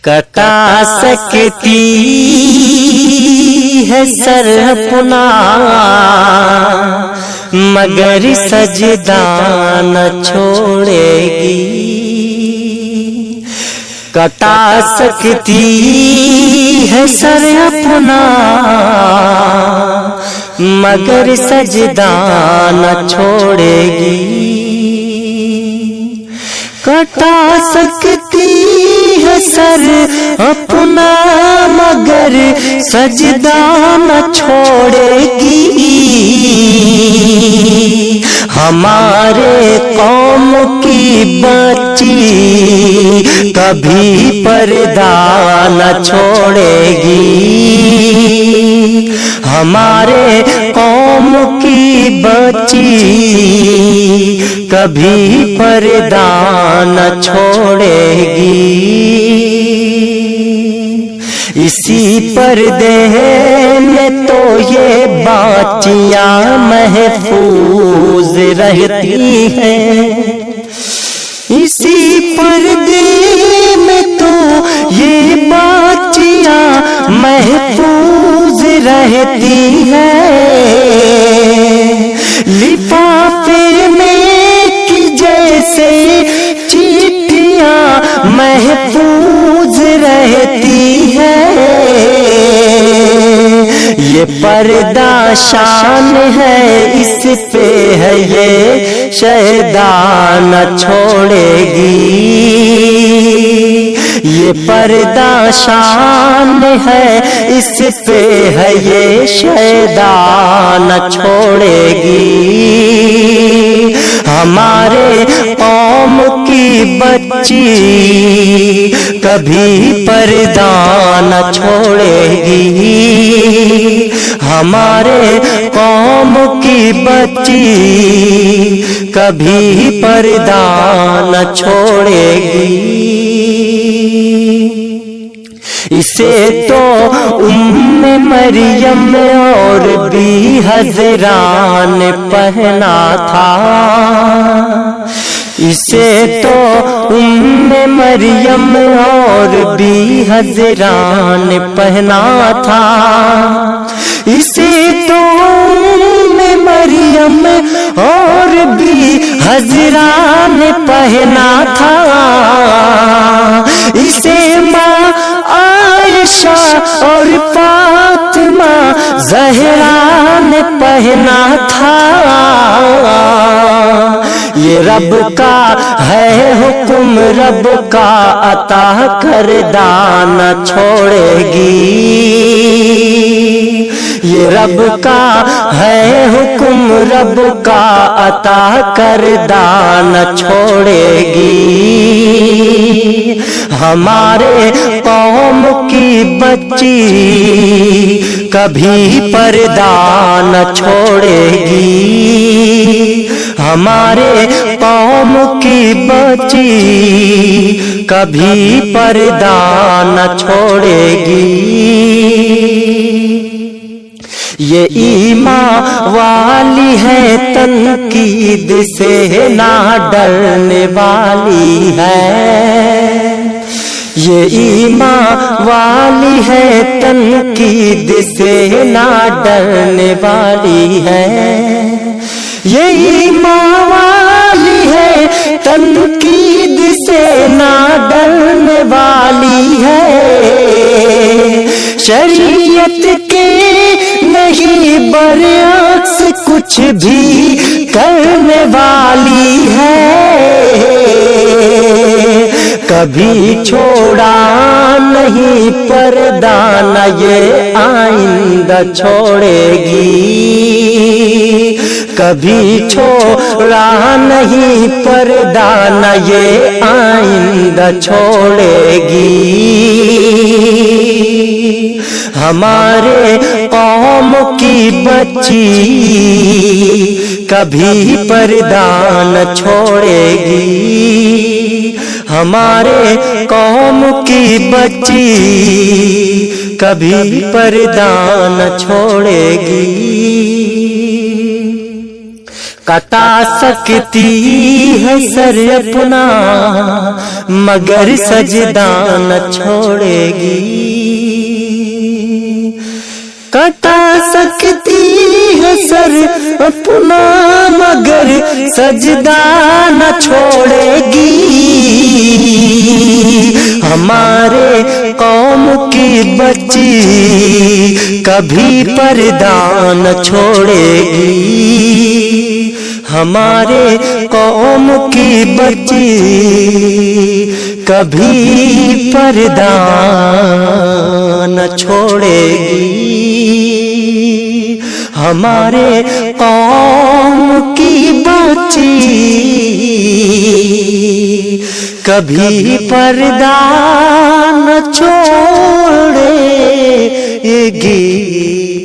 کٹا سکتی ہے سر اپنا مگر سجدہ نہ چھوڑے گی. کٹا سکتی ہے سر اپنا مگر سجدہ نہ چھوڑے گی. کٹا سکتی ہے سر اپنا مگر سجدہ نہ چھوڑے گی. ہمارے قوم کی بچی کبھی پردہ نہ چھوڑے گی. ہمارے قوم کی بچی کبھی پردہ نہ چھوڑے گی. اسی پردے میں تو یہ بچیاں محفوظ رہتی ہیں. اسی پردے میں تو یہ بچیاں محفوظ رہتی ہیں. لفافے میں کی جیسے چٹھیاں محفوظ رہتی ہیں. یہ پردہ شان ہے اس پہ ہے یہ شیدا نہ چھوڑے گی. یہ پردہ شان ہے اس پہ ہے یہ شیدا نہ چھوڑے گی. ہمارے قوم کی بچی کبھی پردہ نہ چھوڑے گی. ہمارے قوم کی بچی کبھی پردہ نہ چھوڑے گی. اسے تو مریم اور بھی حضران پہنا تھا. اسے تو مریم اور بھی حضران پہنا تھا. اسے تو مریم اور بھی حضران پہنا تھا. اسے ماں عائشہ اور فاطمہ زہرا نے پہنا تھا. یہ رب کا ہے حکم رب کا عطا کردہ نہ چھوڑے گی. یہ رب کا ہے حکم رب کا عطا کردہ نہ چھوڑے گی. ہمارے قوم کی بچی کبھی پردہ نہ چھوڑے گی. ہمارے قوم کی بچی کبھی پردہ نہ چھوڑے گی. یہ ایمان والی ہے تنقید سے نہ ڈرنے والی ہے. یہ ایمان والی ہے تنقید سے نہ ڈرنے والی ہے. یہ ایمان والی ہے تنقید سے نہ ڈرنے والی ہے. شریعت کے نہیں برعکس کچھ بھی کرنے والی ہے. کبھی چھوڑا نہیں پردہ نہ یہ آئندہ چھوڑے گی. کبھی چھوڑا نہیں پردہ نہ یہ آئندہ چھوڑے گی. ہمارے قوم کی بچی کبھی پردہ نہ چھوڑے گی. ہمارے قوم کی بچی کبھی پردہ نہ چھوڑے گی. کٹا سکتی ہے سر اپنا مگر سجدہ نہ چھوڑے گی، کٹا سکتی ہے سر اپنا مگر سجدہ نہ چھوڑے گی، ہمارے قوم کی بچی کبھی پردہ نہ چھوڑے گی، ہمارے قوم کی بچی کبھی پردہ نہ چھوڑے گی، ہمارے قوم کی بچی کبھی پردہ نہ چھوڑے گی۔